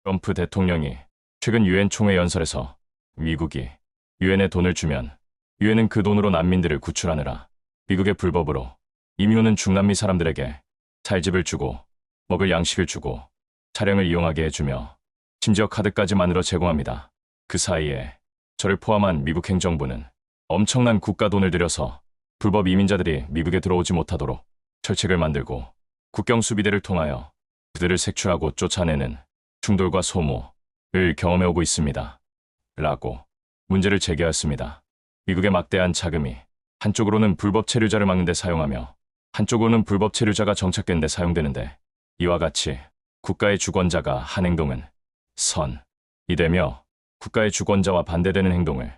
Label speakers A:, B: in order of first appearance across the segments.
A: 트럼프 대통령이 최근 유엔 총회 연설에서 미국이 유엔에 돈을 주면 유엔은 그 돈으로 난민들을 구출하느라 미국의 불법으로 이민 오는 중남미 사람들에게 살 집을 주고 먹을 양식을 주고 차량을 이용하게 해주며 심지어 카드까지 만들어 제공합니다. 그 사이에 저를 포함한 미국 행정부는 엄청난 국가 돈을 들여서 불법 이민자들이 미국에 들어오지 못하도록 철책을 만들고 국경 수비대를 통하여 그들을 색출하고 쫓아내는 충돌과 소모를 경험해오고 있습니다. 라고 문제를 제기하였습니다. 미국의 막대한 자금이 한쪽으로는 불법 체류자를 막는 데 사용하며 한쪽으로는 불법 체류자가 정착된 데 사용되는데 이와 같이 국가의 주권자가 한 행동은 선이 되며 국가의 주권자와 반대되는 행동을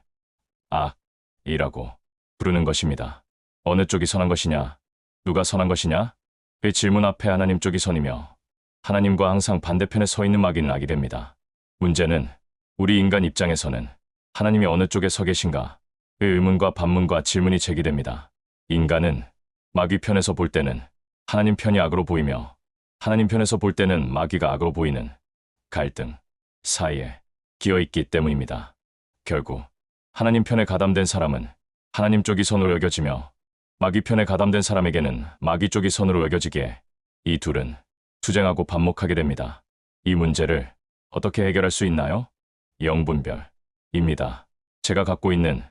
A: 악이라고 부르는 것입니다. 어느 쪽이 선한 것이냐? 누가 선한 것이냐? 그 질문 앞에 하나님 쪽이 선이며 하나님과 항상 반대편에 서 있는 마귀는 악이 됩니다. 문제는 우리 인간 입장에서는 하나님이 어느 쪽에 서 계신가의 의문과 반문과 질문이 제기됩니다. 인간은 마귀 편에서 볼 때는 하나님 편이 악으로 보이며 하나님 편에서 볼 때는 마귀가 악으로 보이는 갈등 사이에 끼어있기 때문입니다. 결국 하나님 편에 가담된 사람은 하나님 쪽이 선으로 여겨지며 마귀 편에 가담된 사람에게는 마귀 쪽이 선으로 여겨지기에 이 둘은 투쟁하고 반목하게 됩니다. 이 문제를 어떻게 해결할 수 있나요? 영분별입니다. 제가 갖고 있는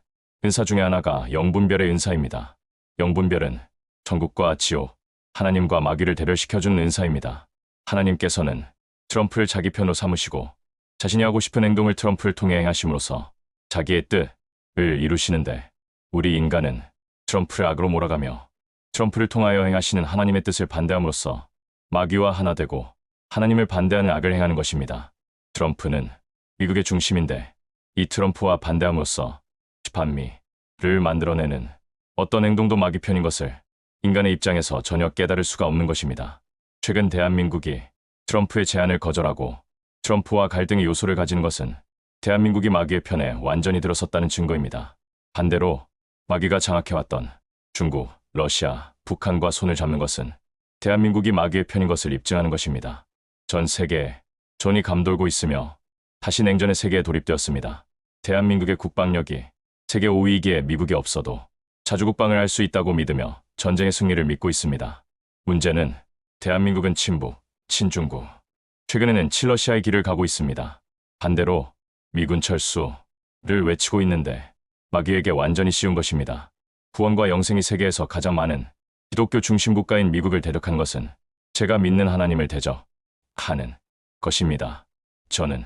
A: 은사 중에 하나가 영분별의 은사입니다. 영분별은 천국과 지옥, 하나님과 마귀를 대별시켜주는 은사입니다. 하나님께서는 트럼프를 자기 편으로 삼으시고 자신이 하고 싶은 행동을 트럼프를 통해 행하심으로써 자기의 뜻을 이루시는데 우리 인간은 트럼프를 악으로 몰아가며 트럼프를 통하여 행하시는 하나님의 뜻을 반대함으로써 마귀와 하나 되고 하나님을 반대하는 악을 행하는 것입니다. 트럼프는 미국의 중심인데 이 트럼프와 반대함으로써 반미를 만들어내는 어떤 행동도 마귀 편인 것을 인간의 입장에서 전혀 깨달을 수가 없는 것입니다. 최근 대한민국이 트럼프의 제안을 거절하고 트럼프와 갈등의 요소를 가지는 것은 대한민국이 마귀의 편에 완전히 들어섰다는 증거입니다. 반대로 마귀가 장악해왔던 중국, 러시아, 북한과 손을 잡는 것은 대한민국이 마귀의 편인 것을 입증하는 것입니다. 전 세계에 전이 감돌고 있으며 다시 냉전의 세계에 돌입되었습니다. 대한민국의 국방력이 세계 5위이기에 미국이 없어도 자주국방을 할 수 있다고 믿으며 전쟁의 승리를 믿고 있습니다. 문제는 대한민국은 친북, 친중국, 최근에는 친러시아의 길을 가고 있습니다. 반대로 미군 철수를 외치고 있는데 마귀에게 완전히 씌운 것입니다. 구원과 영생이 세계에서 가장 많은 기독교 중심 국가인 미국을 대적한 것은 제가 믿는 하나님을 대적하는 것입니다. 저는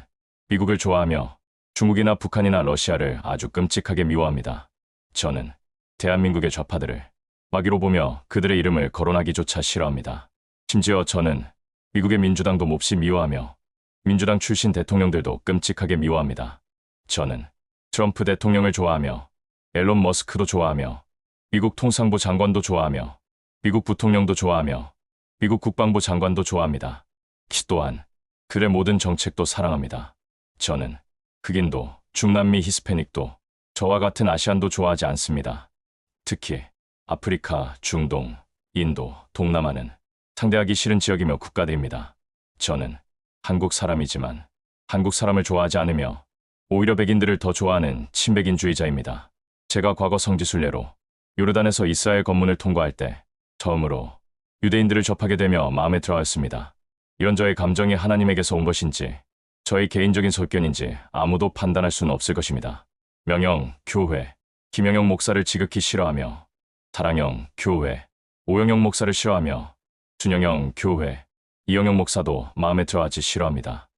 A: 미국을 좋아하며 중국이나 북한이나 러시아를 아주 끔찍하게 미워합니다. 저는 대한민국의 좌파들을 마귀로 보며 그들의 이름을 거론하기조차 싫어합니다. 심지어 저는 미국의 민주당도 몹시 미워하며 민주당 출신 대통령들도 끔찍하게 미워합니다. 저는 트럼프 대통령을 좋아하며 앨런 머스크도 좋아하며 미국 통상부 장관도 좋아하며 미국 부통령도 좋아하며 미국 국방부 장관도 좋아합니다. 또한 그의 모든 정책도 사랑합니다. 저는 흑인도 중남미 히스패닉도 저와 같은 아시안도 좋아하지 않습니다. 특히 아프리카, 중동, 인도, 동남아는 상대하기 싫은 지역이며 국가들입니다. 저는 한국 사람이지만 한국 사람을 좋아하지 않으며 오히려 백인들을 더 좋아하는 친백인주의자입니다. 제가 과거 성지순례로 요르단에서 이스라엘 관문을 통과할 때 처음으로 유대인들을 접하게 되며 마음에 들어하였습니다. 이런 저의 감정이 하나님에게서 온 것인지 저의 개인적인 소견인지 아무도 판단할 수는 없을 것입니다. 명영 교회 김영영 목사를 지극히 싫어하며 사랑영 교회 오영영 목사를 싫어하며 준영영 교회 이영영 목사도 마음에 들어하지 싫어합니다.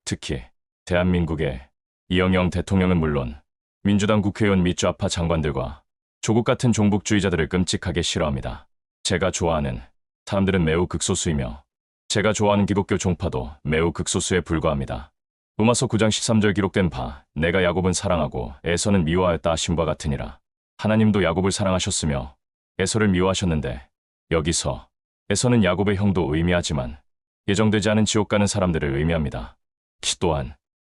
A: 특히 대한민국의 이영영 대통령은 물론 민주당 국회의원 및 좌파 장관들과 조국 같은 종북주의자들을 끔찍하게 싫어합니다. 제가 좋아하는 사람들은 매우 극소수이며 제가 좋아하는 기독교 종파도 매우 극소수에 불과합니다. 로마서 9장 13절 기록된 바 내가 야곱은 사랑하고 에서는 미워하였다 하심과 같으니라. 하나님도 야곱을 사랑하셨으며 에서를 미워하셨는데 여기서 에서는 야곱의 형도 의미하지만 예정되지 않은 지옥 가는 사람들을 의미합니다. 또한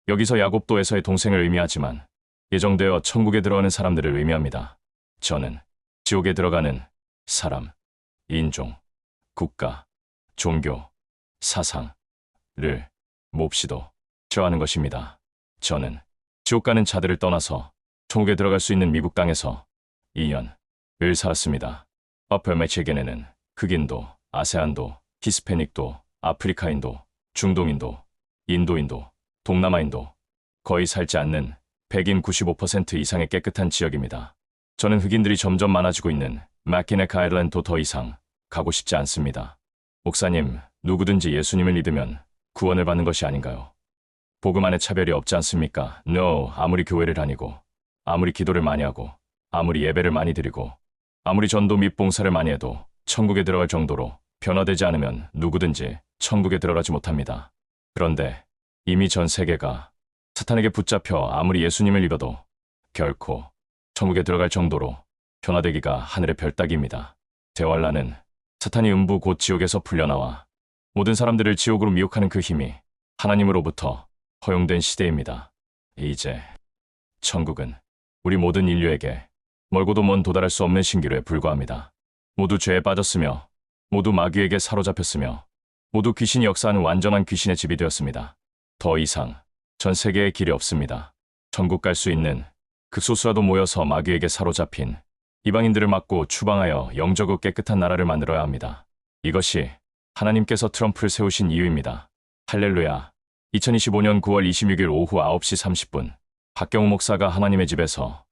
A: 여기서 야곱도 에서의 동생을 의미하지만 예정되어 천국에 들어가는 사람들을 의미합니다. 저는 지옥에 들어가는 사람, 인종, 국가, 종교, 사상을 몹시도 저하는 것입니다. 저는 지옥 가는 자들을 떠나서 천국에 들어갈 수 있는 미국 땅에서 2년을 살았습니다. 어퍼매체겐에는 흑인도, 아세안도, 히스패닉도, 아프리카인도, 중동인도, 인도인도, 동남아인도 거의 살지 않는 백인 95% 이상의 깨끗한 지역입니다. 저는 흑인들이 점점 많아지고 있는 마키네카 아일랜드 더 이상 가고 싶지 않습니다. 목사님, 누구든지 예수님을 믿으면 구원을 받는 것이 아닌가요? 복음 안에 차별이 없지 않습니까? No, 아무리 교회를 다니고, 아무리 기도를 많이 하고, 아무리 예배를 많이 드리고, 아무리 전도 및 봉사를 많이 해도 천국에 들어갈 정도로 변화되지 않으면 누구든지 천국에 들어가지 못합니다. 그런데 이미 전 세계가 사탄에게 붙잡혀 아무리 예수님을 믿어도 결코 천국에 들어갈 정도로 변화되기가 하늘의 별 따기입니다. 대활라는 사탄이 음부 곧 지옥에서 풀려나와 모든 사람들을 지옥으로 미혹하는 그 힘이 하나님으로부터 허용된 시대입니다. 이제 천국은 우리 모든 인류에게 멀고도 먼 도달할 수 없는 신기루에 불과합니다. 모두 죄에 빠졌으며 모두 마귀에게 사로잡혔으며 모두 귀신이 역사하는 완전한 귀신의 집이 되었습니다. 더 이상 전 세계에 길이 없습니다. 천국 갈 수 있는 극소수라도 모여서 마귀에게 사로잡힌 이방인들을 막고 추방하여 영적으로 깨끗한 나라를 만들어야 합니다. 이것이 하나님께서 트럼프를 세우신 이유입니다. 할렐루야. 2025년 9월 26일 오후 9시 30분 박경우 목사가 하나님의 집에서